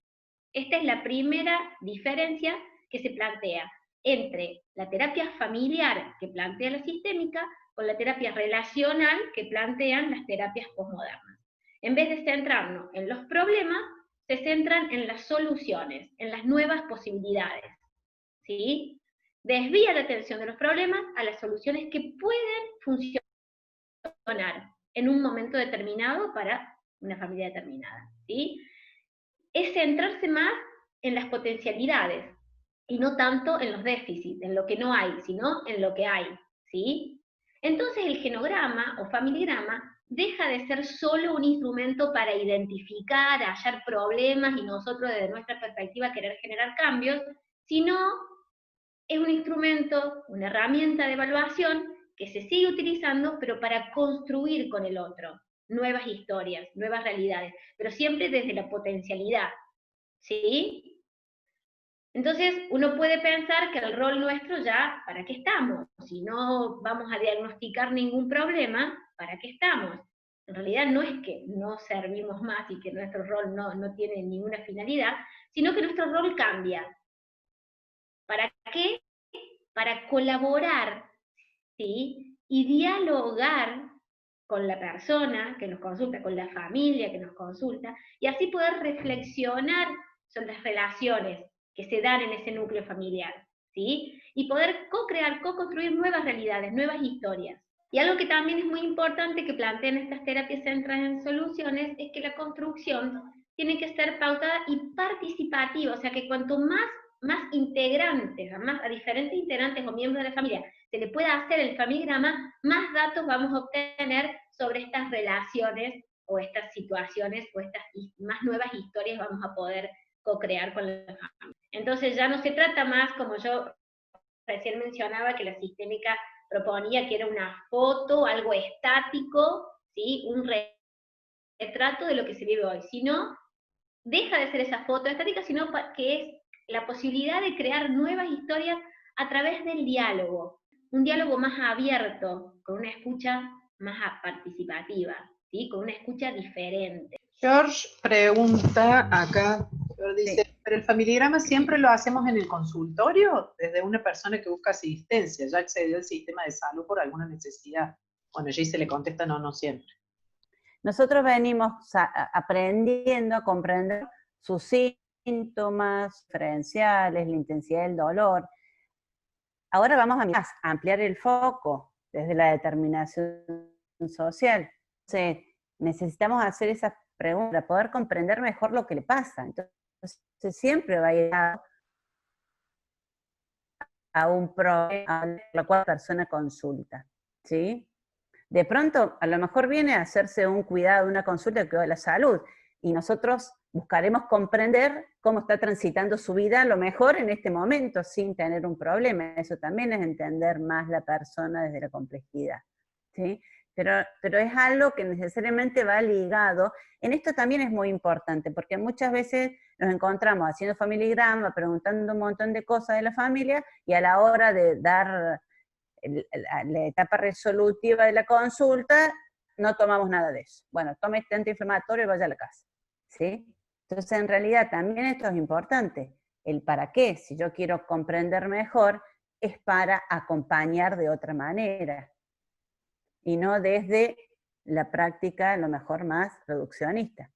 Speaker 1: Esta es la primera diferencia que se plantea entre la terapia familiar que plantea la sistémica con la terapia relacional que plantean las terapias postmodernas. En vez de centrarnos en los problemas, se centran en las soluciones, en las nuevas posibilidades, ¿sí? Desvía la atención de los problemas a las soluciones que pueden funcionar en un momento determinado para una familia determinada, ¿sí? Es centrarse más en las potencialidades y no tanto en los déficits, en lo que no hay, sino en lo que hay, ¿sí? Entonces el genograma o familigrama deja de ser solo un instrumento para identificar, hallar problemas y nosotros desde nuestra perspectiva querer generar cambios, sino es un instrumento, una herramienta de evaluación que se sigue utilizando, pero para construir con el otro nuevas historias, nuevas realidades, pero siempre desde la potencialidad, ¿sí? Entonces, uno puede pensar que el rol nuestro ya, ¿para qué estamos? Si no vamos a diagnosticar ningún problema, ¿para qué estamos? En realidad no es que no servimos más y que nuestro rol no tiene ninguna finalidad, sino que nuestro rol cambia. ¿Para qué? Para colaborar, ¿sí? Y dialogar con la persona que nos consulta, con la familia que nos consulta, y así poder reflexionar sobre las relaciones que se dan en ese núcleo familiar, ¿sí? Y poder co-crear, co-construir nuevas realidades, nuevas historias. Y algo que también es muy importante que plantean estas terapias centradas en soluciones es que la construcción tiene que ser pautada y participativa, o sea que cuanto más integrantes, a diferentes integrantes o miembros de la familia se le pueda hacer el familigrama, más datos vamos a obtener sobre estas relaciones o estas situaciones o estas más nuevas historias vamos a poder co-crear con la familia. Entonces ya no se trata más, como yo recién mencionaba, que la sistémica proponía que era una foto, algo estático, ¿sí? Un retrato de lo que se vive hoy, sino deja de ser esa foto estática, sino que es la posibilidad de crear nuevas historias a través del diálogo, un diálogo más abierto, con una escucha más participativa, ¿sí? Con una escucha diferente.
Speaker 4: George pregunta acá, dice,
Speaker 2: Sí.
Speaker 4: ¿pero el familigrama siempre lo hacemos en el consultorio? Desde una persona que busca asistencia, ya accedió al sistema de salud por alguna necesidad. Bueno, allí se le contesta, no siempre.
Speaker 2: Nosotros venimos aprendiendo a comprender sus síntomas diferenciales, la intensidad del dolor. Ahora vamos a ampliar el foco desde la determinación social. Entonces, necesitamos hacer esas preguntas para poder comprender mejor lo que le pasa. Entonces, siempre va a ir a un problema a la cual la persona consulta, ¿sí? De pronto, a lo mejor viene a hacerse un cuidado, una consulta de cuidado de la salud, y nosotros buscaremos comprender cómo está transitando su vida a lo mejor en este momento, sin tener un problema. Eso también es entender más la persona desde la complejidad, ¿sí? Pero es algo que necesariamente va ligado. En esto también es muy importante, porque muchas veces nos encontramos haciendo familigrama, preguntando un montón de cosas de la familia, y a la hora de dar la etapa resolutiva de la consulta, no tomamos nada de eso. Bueno, tome este antiinflamatorio y vaya a la casa, ¿sí? Entonces, en realidad, también esto es importante. El para qué, si yo quiero comprender mejor, es para acompañar de otra manera, y no desde la práctica, a lo mejor más reduccionista.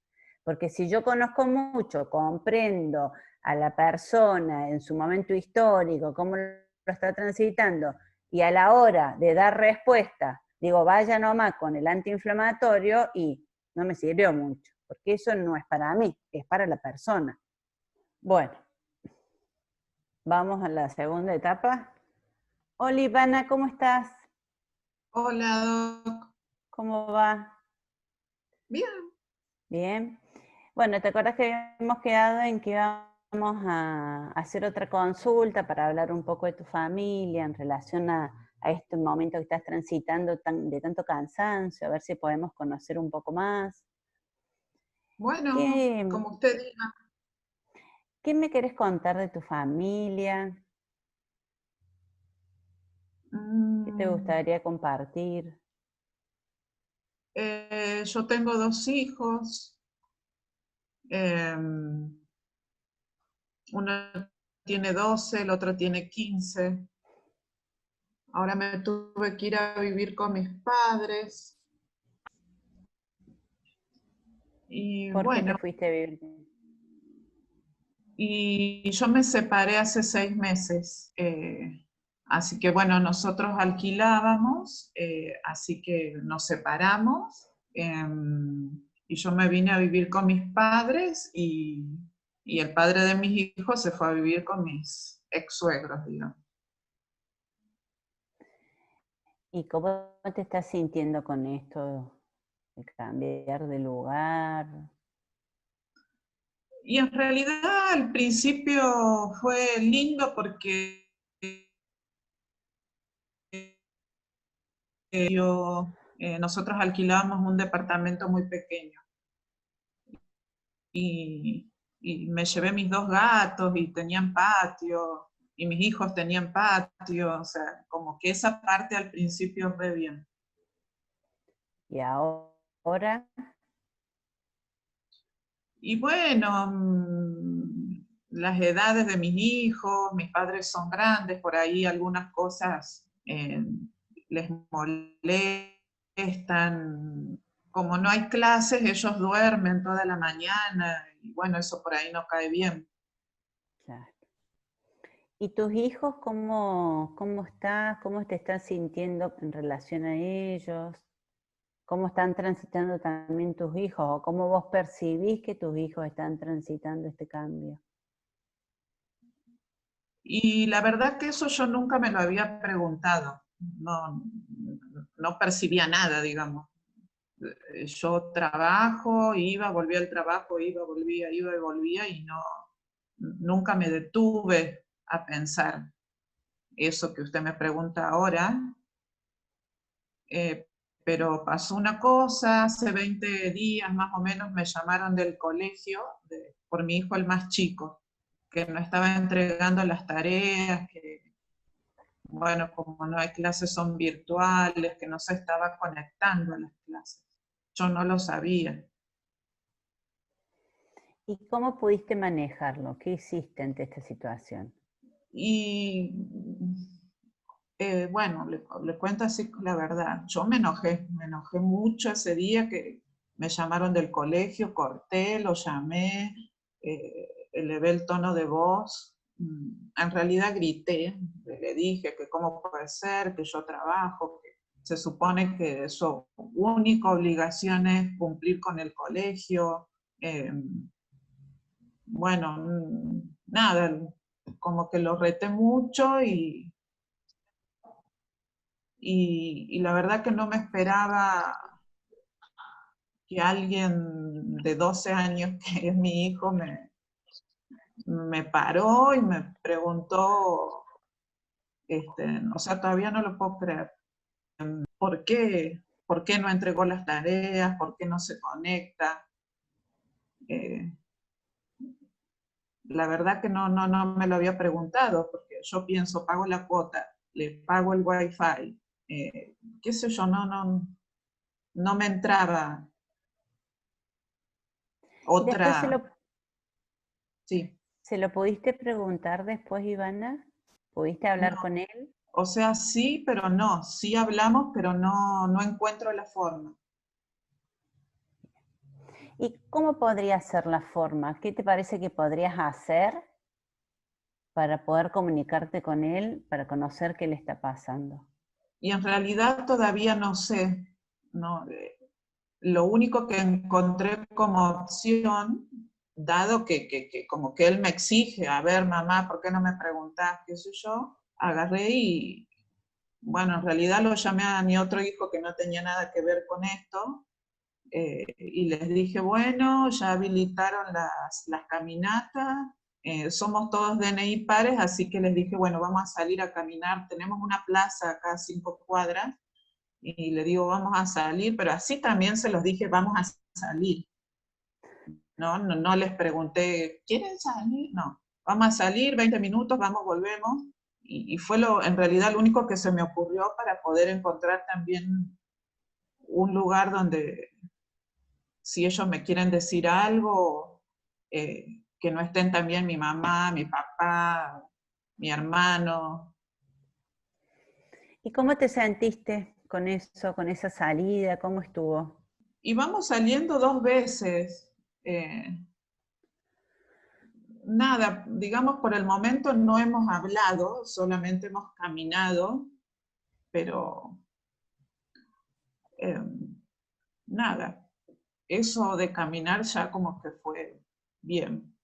Speaker 2: Porque si yo conozco mucho, comprendo a la persona en su momento histórico, cómo lo está transitando, y a la hora de dar respuesta, digo, vaya nomás con el antiinflamatorio, y no me sirvió mucho, porque eso no es para mí, es para la persona. Bueno, vamos a la segunda etapa. Hola Ivana, ¿cómo estás?
Speaker 3: Hola, Doc.
Speaker 2: ¿Cómo va?
Speaker 3: Bien.
Speaker 2: Bien. Bueno, ¿te acuerdas que habíamos quedado en que íbamos a hacer otra consulta para hablar un poco de tu familia en relación a este momento que estás transitando de tanto cansancio, a ver si podemos conocer un poco más?
Speaker 3: Bueno, como usted diga.
Speaker 2: ¿Qué me querés contar de tu familia? ¿Qué te gustaría compartir?
Speaker 3: Yo tengo 2 hijos. Uno tiene 12, el otro tiene 15. Ahora me tuve que ir a vivir con mis padres. Y
Speaker 2: ¿Por qué te
Speaker 3: bueno,
Speaker 2: fuiste a vivir?
Speaker 3: y yo me separé hace 6 meses. Así que bueno, nosotros alquilábamos, así que nos separamos. Y yo me vine a vivir con mis padres y el padre de mis hijos se fue a vivir con mis ex suegros, digamos.
Speaker 2: ¿Y cómo te estás sintiendo con esto de cambiar de lugar?
Speaker 3: Y en realidad al principio fue lindo porque nosotros alquilábamos un departamento muy pequeño y me llevé mis 2 gatos y tenían patio y mis hijos tenían patio, o sea, como que esa parte al principio fue bien.
Speaker 2: ¿Y ahora?
Speaker 3: Y bueno, las edades de mis hijos, mis padres son grandes, por ahí algunas cosas les molestan. Como no hay clases, ellos duermen toda la mañana, y bueno, eso por ahí no cae bien.
Speaker 2: Claro. ¿Y tus hijos cómo estás? ¿Cómo te estás sintiendo en relación a ellos? ¿Cómo están transitando también tus hijos? ¿O cómo vos percibís que tus hijos están transitando este cambio?
Speaker 3: Y la verdad que eso yo nunca me lo había preguntado, no, no percibía nada, digamos. Yo trabajo, iba, volvía al trabajo, iba, volvía, iba y volvía, y no, nunca me detuve a pensar eso que usted me pregunta ahora. Pero pasó una cosa, hace 20 días más o menos me llamaron del colegio por mi hijo el más chico, que no estaba entregando las tareas, que bueno, como no hay clases son virtuales, que no se estaba conectando a las clases. Yo no lo sabía.
Speaker 2: ¿Y cómo pudiste manejarlo? ¿Qué hiciste ante esta situación?
Speaker 3: Y bueno, le cuento así la verdad. Yo me enojé mucho ese día que me llamaron del colegio, corté, lo llamé, elevé el tono de voz. En realidad grité, le dije que cómo puede ser, que yo trabajo, que se supone que su única obligación es cumplir con el colegio. eh, bueno, nada, como que lo reté mucho y la verdad que no me esperaba que alguien de 12 años, que es mi hijo, me paró y me preguntó, o sea, todavía no lo puedo creer, ¿por qué? ¿Por qué no entregó las tareas? ¿Por qué no se conecta? Eh, la verdad que no me lo había preguntado, porque yo pienso, pago la cuota, le pago el wifi, qué sé yo, no me entraba
Speaker 2: ¿Y después se
Speaker 3: otra,
Speaker 2: lo,
Speaker 3: sí.
Speaker 2: se lo pudiste preguntar después, Ivana? ¿Pudiste hablar
Speaker 3: No,
Speaker 2: con él?
Speaker 3: o sea, sí, pero no. Sí hablamos, pero no encuentro la forma.
Speaker 2: ¿Y cómo podría ser la forma? ¿Qué te parece que podrías hacer para poder comunicarte con él, para conocer qué le está pasando?
Speaker 3: Y en realidad todavía no sé. No, lo único que encontré como opción, dado que como que él me exige, a ver, mamá, ¿por qué no me preguntás? ¿Qué sé yo? Agarré y, bueno, en realidad lo llamé a mi otro hijo que no tenía nada que ver con esto, y les dije, bueno, ya habilitaron las caminatas, somos todos DNI pares, así que les dije, bueno, vamos a salir a caminar, tenemos una plaza acá a 5 cuadras, y le digo, vamos a salir, pero así también se los dije, vamos a salir. No les pregunté, ¿quieren salir? No, vamos a salir, 20 minutos, vamos, volvemos, y fue en realidad lo único que se me ocurrió para poder encontrar también un lugar donde si ellos me quieren decir algo, que no estén también mi mamá, mi papá, mi hermano.
Speaker 2: ¿Y cómo te sentiste con eso, con esa salida? ¿Cómo estuvo?
Speaker 3: Y vamos saliendo 2 veces. Nada, digamos, por el momento no hemos hablado, solamente hemos caminado, pero nada, eso de caminar ya como que fue bien.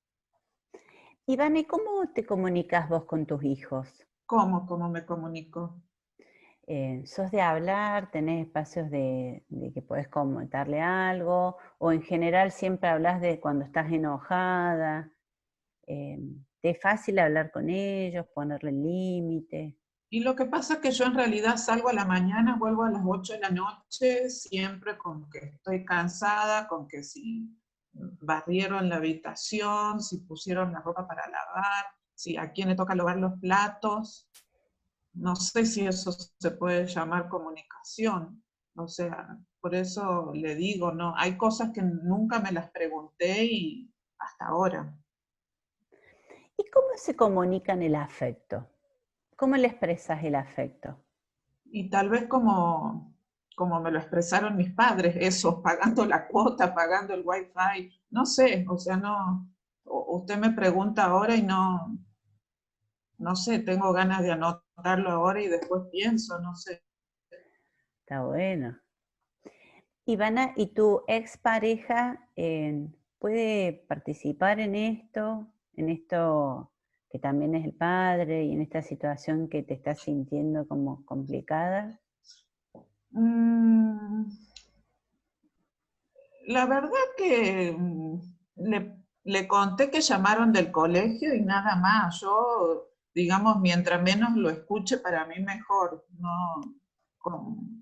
Speaker 2: Ivana, ¿y cómo te comunicas vos con tus hijos?
Speaker 3: ¿Cómo me comunico?
Speaker 2: ¿Sos de hablar? ¿Tenés espacios de que podés comentarle algo? ¿O en general siempre hablas de cuando estás enojada? ¿Te es fácil hablar con ellos, ponerle límite?
Speaker 3: Y lo que pasa es que yo en realidad salgo a la mañana, vuelvo a las 8 de la noche, siempre con que estoy cansada, con que si barrieron la habitación, si pusieron la ropa para lavar, si a quién le toca lavar los platos. No sé si eso se puede llamar comunicación. O sea, por eso le digo, no, hay cosas que nunca me las pregunté y hasta ahora.
Speaker 2: ¿Y cómo se comunican el afecto? ¿Cómo le expresas el afecto?
Speaker 3: Y tal vez como me lo expresaron mis padres, eso, pagando la cuota, pagando el wifi, no sé, o sea, no, usted me pregunta ahora y no sé, tengo ganas de anotarlo ahora y después pienso, no sé.
Speaker 2: Está bueno. Ivana, ¿y tu expareja puede participar en esto? En esto que también es el padre y en esta situación que te estás sintiendo como complicada.
Speaker 3: Mm, la verdad que le conté que llamaron del colegio y nada más. Yo, digamos, mientras menos lo escuche, para mí mejor. No,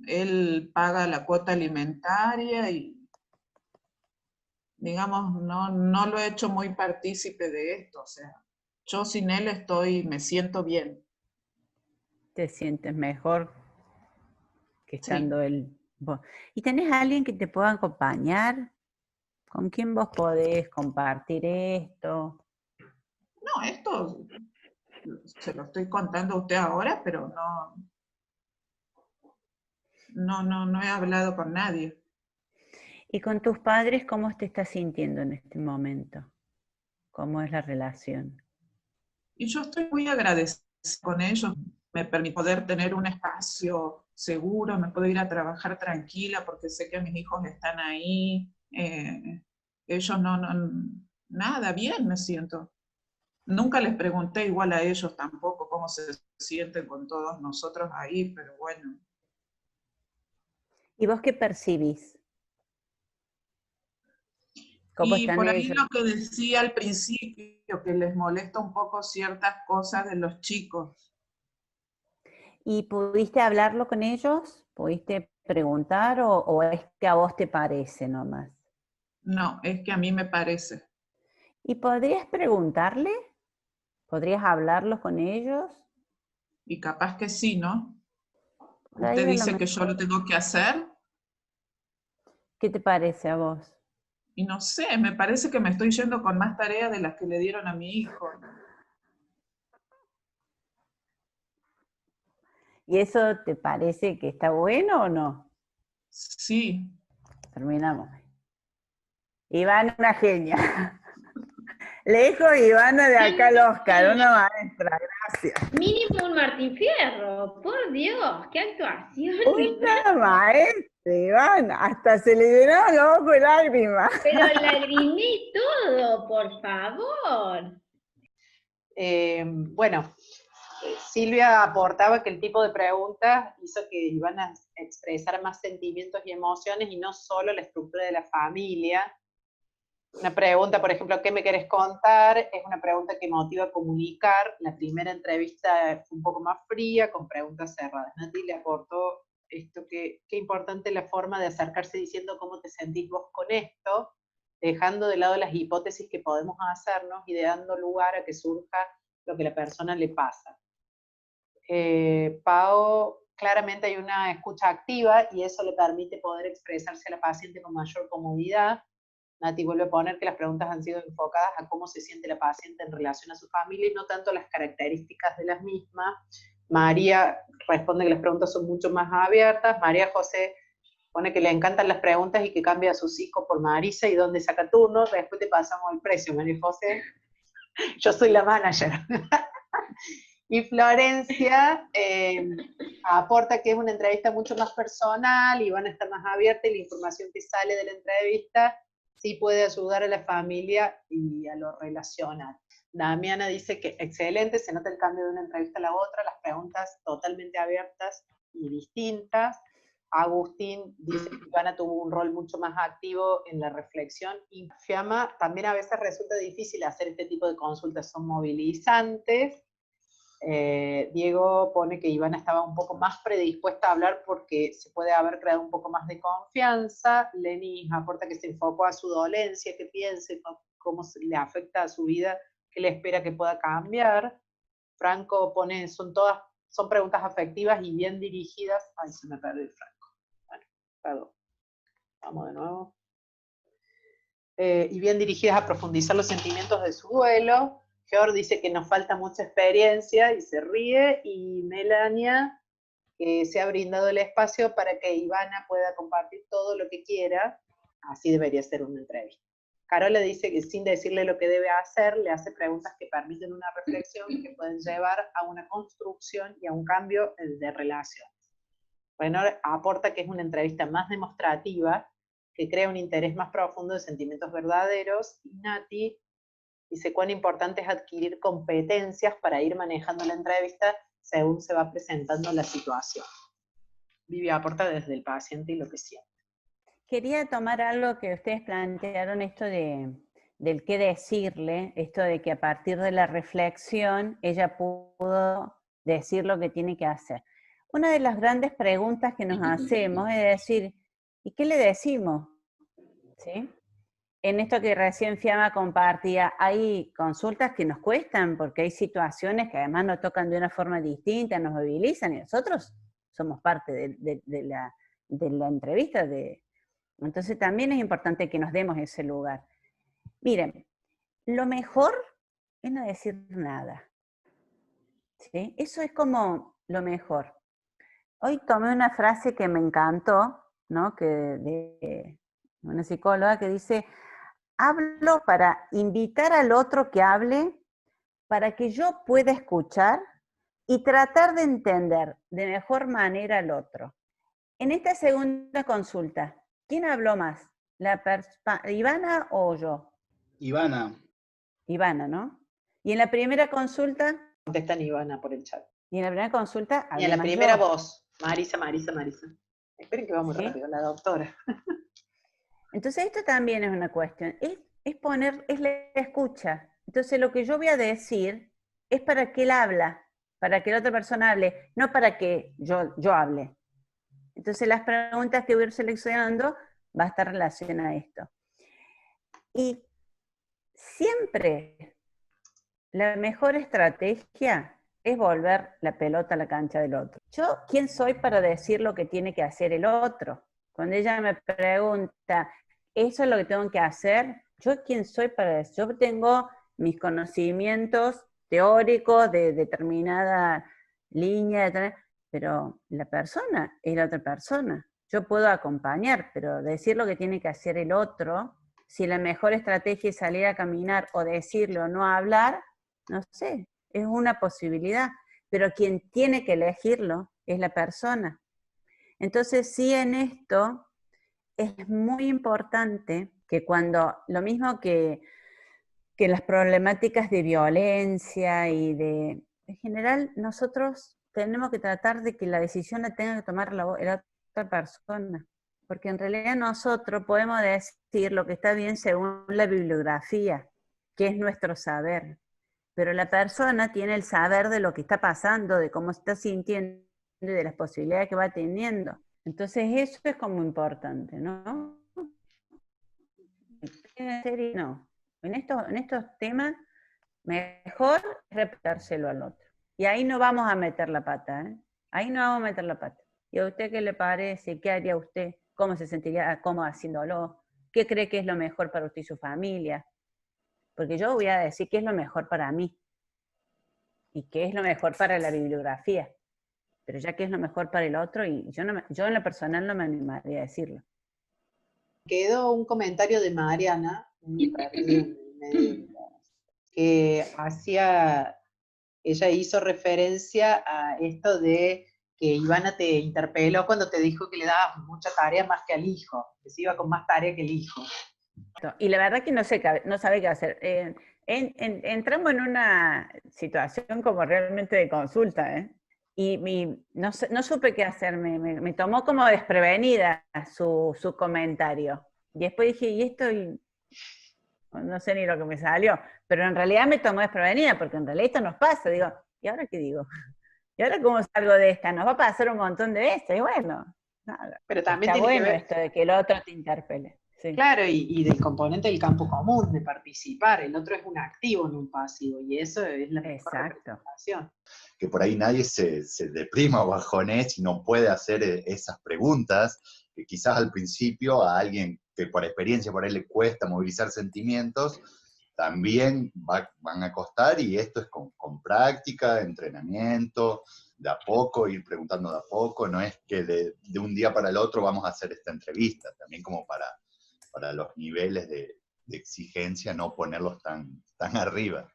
Speaker 3: él paga la cuota alimentaria y, digamos, no lo he hecho muy partícipe de esto. O sea, yo sin él me siento bien.
Speaker 2: ¿Te sientes mejor que
Speaker 3: Sí.
Speaker 2: estando él? ¿Y tenés a alguien que te pueda acompañar? ¿Con quién vos podés compartir esto?
Speaker 3: No, esto se lo estoy contando a usted ahora, pero no he hablado con nadie.
Speaker 2: ¿Y con tus padres cómo te estás sintiendo en este momento? ¿Cómo es la relación?
Speaker 3: Y yo estoy muy agradecida con ellos. Me permite poder tener un espacio seguro, me puedo ir a trabajar tranquila porque sé que mis hijos están ahí. Ellos nada, bien me siento. Nunca les pregunté igual a ellos tampoco cómo se sienten con todos nosotros ahí, pero bueno.
Speaker 2: ¿Y vos qué percibís? ¿Cómo
Speaker 3: Y
Speaker 2: están
Speaker 3: por ahí
Speaker 2: ellos?
Speaker 3: lo que decía al principio, que les molesta un poco ciertas cosas de los chicos.
Speaker 2: ¿Y pudiste hablarlo con ellos? ¿Pudiste preguntar o es que a vos te parece nomás?
Speaker 3: No, es que a mí me parece.
Speaker 2: ¿Y podrías preguntarle? ¿Podrías hablarlo con ellos?
Speaker 3: Y capaz que sí, ¿no?
Speaker 2: Por ahí
Speaker 3: Usted
Speaker 2: a lo
Speaker 3: dice que yo
Speaker 2: mejor.
Speaker 3: lo tengo que hacer
Speaker 2: ¿Qué te parece a vos?
Speaker 3: y no sé, me parece que me estoy yendo con más tareas de las que le dieron a mi hijo.
Speaker 2: ¿Y eso te parece que está bueno o no?
Speaker 3: Sí.
Speaker 2: Terminamos. Ivana, una genia. Lejos Ivana de acá al Oscar, una maestra, gracias.
Speaker 1: Mínimo un Martín Fierro, por Dios, qué actuación.
Speaker 2: Una maestra, Ivana, hasta se le llenaron los ojos de lágrimas.
Speaker 1: Pero lagrimé y todo, por favor.
Speaker 4: Bueno, Silvia aportaba que el tipo de preguntas hizo que iban a expresar más sentimientos y emociones y no solo la estructura de la familia. Una pregunta, por ejemplo, ¿qué me querés contar? Es una pregunta que motiva a comunicar. La primera entrevista fue un poco más fría, con preguntas cerradas. Nati le aportó esto, que qué importante la forma de acercarse diciendo cómo te sentís vos con esto, dejando de lado las hipótesis que podemos hacernos y dando lugar a que surja lo que a la persona le pasa. Pau, claramente hay una escucha activa y eso le permite poder expresarse a la paciente con mayor comodidad. Nati vuelve a poner que las preguntas han sido enfocadas a cómo se siente la paciente en relación a su familia y no tanto a las características de las mismas. María responde que las preguntas son mucho más abiertas. María José Pone que le encantan las preguntas y que cambia a sus hijos por Marisa y dónde saca turno, después te pasamos el precio, María José. Yo soy la manager. Y Florencia aporta que es una entrevista mucho más personal y van a estar más abiertas y la información que sale de la entrevista sí puede ayudar a la familia y a lo relacional. Damiana dice que excelente, se nota el cambio de una entrevista a la otra, las preguntas totalmente abiertas y distintas. Agustín dice que Ivana tuvo un rol mucho más activo en la reflexión y Fiamma también a veces resulta difícil hacer este tipo de consultas, son movilizantes. Diego pone que Ivana estaba un poco más predispuesta a hablar porque se puede haber creado un poco más de confianza. Lenny aporta que se enfocó a su dolencia, que piense cómo le afecta a su vida, qué le espera que pueda cambiar. Franco pone, son preguntas afectivas y bien dirigidas. Ay, se me perdió el Franco. Bueno, perdón. Vamos de nuevo. Y bien dirigidas a profundizar los sentimientos de su duelo. Georg dice que nos falta mucha experiencia y se ríe, y Melania se ha brindado el espacio para que Ivana pueda compartir todo lo que quiera, así debería ser una entrevista. Carola dice que sin decirle lo que debe hacer, le hace preguntas que permiten una reflexión que pueden llevar a una construcción y a un cambio de relaciones. Renor aporta que es una entrevista más demostrativa, que crea un interés más profundo de sentimientos verdaderos, y Nati dice cuán importante es adquirir competencias para ir manejando la entrevista según se va presentando la situación. Vivi aporta desde el paciente y lo que siente.
Speaker 2: Quería tomar algo que ustedes plantearon, esto del qué decirle, esto de que a partir de la reflexión ella pudo decir lo que tiene que hacer. Una de las grandes preguntas que nos hacemos es decir, ¿y qué le decimos? ¿Sí? En esto que recién Fiamma compartía, hay consultas que nos cuestan porque hay situaciones que además nos tocan de una forma distinta, nos movilizan y nosotros somos parte de la entrevista. Entonces también es importante que nos demos ese lugar. Miren, lo mejor es no decir nada. ¿Sí? Eso es como lo mejor. Hoy tomé una frase que me encantó, ¿no? De una psicóloga que dice: hablo para invitar al otro que hable, para que yo pueda escuchar y tratar de entender de mejor manera al otro. En esta segunda consulta, ¿quién habló más? ¿Ivana o yo?
Speaker 5: Ivana.
Speaker 2: Ivana, ¿no? Y en la primera consulta...
Speaker 4: Contestan Ivana por el chat.
Speaker 2: Y en la primera consulta...
Speaker 4: Y en la primera voz, Marisa. Esperen que va muy rápido, la doctora.
Speaker 2: Entonces esto también es una cuestión, es la escucha. Entonces lo que yo voy a decir es para que él habla, para que la otra persona hable, no para que yo hable. Entonces las preguntas que voy a ir seleccionando va a estar relacionada a esto. Y siempre la mejor estrategia es volver la pelota a la cancha del otro. Yo, ¿quién soy para decir lo que tiene que hacer el otro? Cuando ella me pregunta, ¿eso es lo que tengo que hacer? ¿Yo quién soy para eso? Yo tengo mis conocimientos teóricos de determinada línea, pero la persona es la otra persona. Yo puedo acompañar, pero decir lo que tiene que hacer el otro, si la mejor estrategia es salir a caminar o decirlo o no hablar, no sé, es una posibilidad. Pero quien tiene que elegirlo es la persona. Entonces, sí, en esto es muy importante que cuando, lo mismo que las problemáticas de violencia y en general, nosotros tenemos que tratar de que la decisión la tenga que tomar la otra persona, porque en realidad nosotros podemos decir lo que está bien según la bibliografía, que es nuestro saber, pero la persona tiene el saber de lo que está pasando, de cómo se está sintiendo y de las posibilidades que va teniendo. Entonces eso es como importante, ¿no? No. En estos temas, mejor repetárselo al otro. Y ahí no vamos a meter la pata, ¿eh? Ahí no vamos a meter la pata. ¿Y a usted qué le parece? ¿Qué haría usted? ¿Cómo se sentiría cómodo haciéndolo? ¿Qué cree que es lo mejor para usted y su familia? Porque yo voy a decir qué es lo mejor para mí. Y qué es lo mejor para la bibliografía. pero ya que es lo mejor para el otro, y yo en lo personal no me animaría a decirlo.
Speaker 4: Quedó un comentario de Mariana, que ella hizo referencia a esto de que Ivana te interpeló cuando te dijo que le dabas mucha tarea más que al hijo, que se iba con más tarea que el hijo.
Speaker 2: Y la verdad que no sabe qué hacer. Entramos en una situación como realmente de consulta, ¿eh? Y no supe qué hacer, me tomó como desprevenida su comentario. Y después dije, ¿y esto? No sé ni lo que me salió, pero en realidad me tomó desprevenida, porque en realidad esto nos pasa. Digo, ¿y ahora qué digo? ¿Y ahora cómo salgo de esta? Nos va a pasar un montón de veces, y bueno, nada.
Speaker 4: Pero también
Speaker 2: Está
Speaker 4: tiene que
Speaker 2: bueno
Speaker 4: ver,
Speaker 2: esto de que el otro te interpele. Sí.
Speaker 4: claro, y del componente del campo común, de participar. El otro es un activo, no un pasivo, y eso es la mejor representación.
Speaker 5: Que por ahí nadie se deprima o bajonee si no puede hacer esas preguntas, que quizás al principio a alguien que por experiencia por ahí le cuesta movilizar sentimientos, también van a costar, y esto es con práctica, entrenamiento, de a poco, ir preguntando de a poco, no es que de un día para el otro vamos a hacer esta entrevista, también como para los niveles de exigencia no ponerlos tan arriba.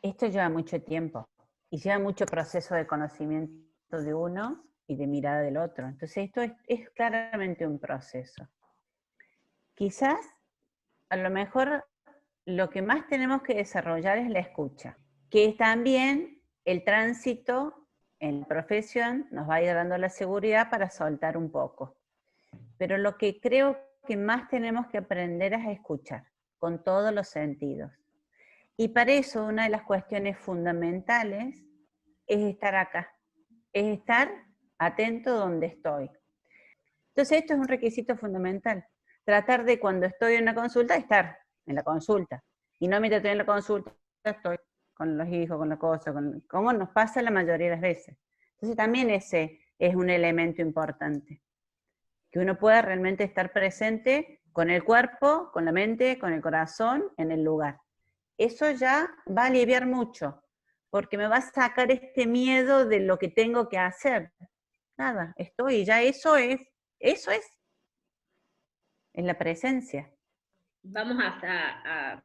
Speaker 2: Esto lleva mucho tiempo y lleva mucho proceso de conocimiento de uno y de mirada del otro. Entonces esto es claramente un proceso. Quizás, a lo mejor, lo que más tenemos que desarrollar es la escucha, que también el tránsito en la profesión nos va a ir dando la seguridad para soltar un poco. Pero lo que creo que más tenemos que aprender es a escuchar, con todos los sentidos. Y para eso una de las cuestiones fundamentales es estar acá, es estar atento donde estoy. Entonces esto es un requisito fundamental. Tratar de cuando estoy en una consulta, estar en la consulta. Y no mientras estoy en la consulta, estoy con los hijos, con la cosa, como nos pasa la mayoría de las veces. Entonces también ese es un elemento importante. Que uno pueda realmente estar presente con el cuerpo, con la mente, con el corazón, en el lugar. Eso ya va a aliviar mucho, porque me va a sacar este miedo de lo que tengo que hacer. Nada, estoy, ya eso es la presencia.
Speaker 1: Vamos a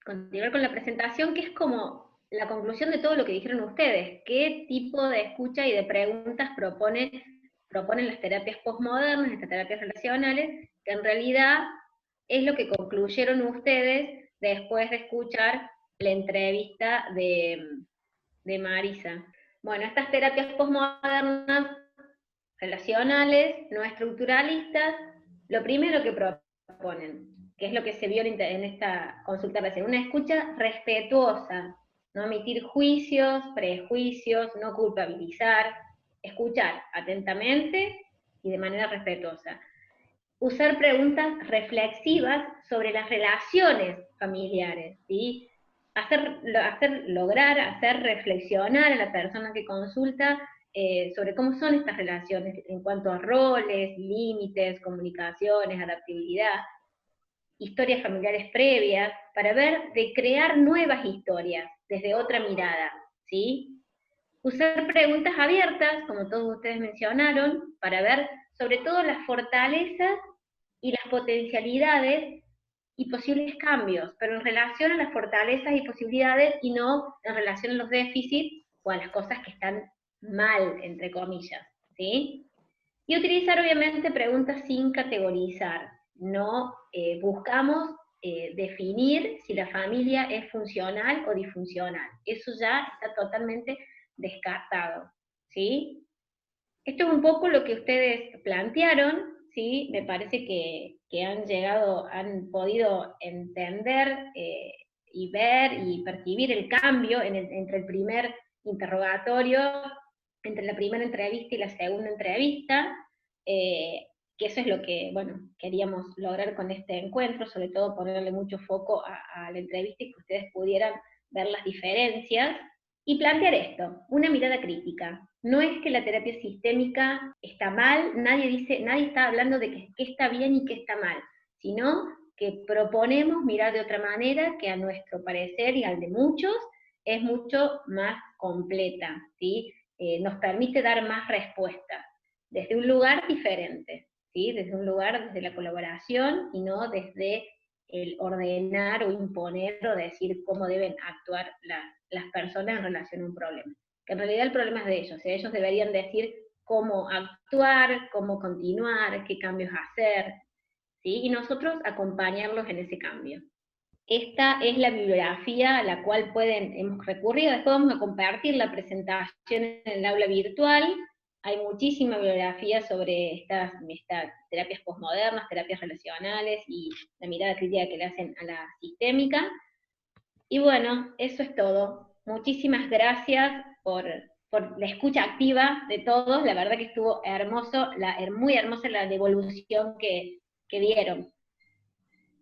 Speaker 1: continuar con la presentación, que es como la conclusión de todo lo que dijeron ustedes. ¿Qué tipo de escucha y de preguntas proponen las terapias postmodernas, estas terapias relacionales, que en realidad es lo que concluyeron ustedes después de escuchar la entrevista de Marisa? Bueno, estas terapias postmodernas, relacionales, no estructuralistas, lo primero que proponen, que es lo que se vio en esta consulta recién, una escucha respetuosa, no emitir juicios, prejuicios, no culpabilizar, escuchar atentamente y de manera respetuosa. Usar preguntas reflexivas sobre las relaciones familiares, ¿sí? Lograr hacer reflexionar a la persona que consulta sobre cómo son estas relaciones en cuanto a roles, límites, comunicaciones, adaptabilidad, historias familiares previas, para ver de crear nuevas historias desde otra mirada, ¿sí? Usar preguntas abiertas, como todos ustedes mencionaron, para ver sobre todo las fortalezas y las potencialidades y posibles cambios, pero en relación a las fortalezas y posibilidades y no en relación a los déficits o a las cosas que están mal, entre comillas, ¿sí? Y utilizar obviamente preguntas sin categorizar, no buscamos definir si la familia es funcional o disfuncional, eso ya está totalmente descartado, ¿sí? Esto es un poco lo que ustedes plantearon, ¿sí? Me parece que han podido entender y ver y percibir el cambio entre el primer interrogatorio, entre la primera entrevista y la segunda entrevista, que eso es lo que, bueno, queríamos lograr con este encuentro, sobre todo ponerle mucho foco a la entrevista y que ustedes pudieran ver las diferencias, y plantear esto, una mirada crítica. No es que la terapia sistémica está mal, nadie está hablando de qué está bien y qué está mal, sino que proponemos mirar de otra manera que a nuestro parecer y al de muchos es mucho más completa, ¿sí? nos permite dar más respuestas, desde un lugar diferente, ¿sí? Desde un lugar, desde la colaboración, y no desde el ordenar o imponer o decir cómo deben actuar las personas en relación a un problema. Que en realidad el problema es de ellos deberían decir cómo actuar, cómo continuar, qué cambios hacer, ¿sí? Y nosotros acompañarlos en ese cambio. Esta es la bibliografía a la cual hemos recurrido. Después vamos a compartir la presentación en el aula virtual. Hay muchísima bibliografía sobre estas terapias posmodernas, terapias relacionales y la mirada crítica que le hacen a la sistémica. Y bueno, eso es todo. Muchísimas gracias por la escucha activa de todos. La verdad que estuvo hermoso, muy hermosa la devolución que dieron.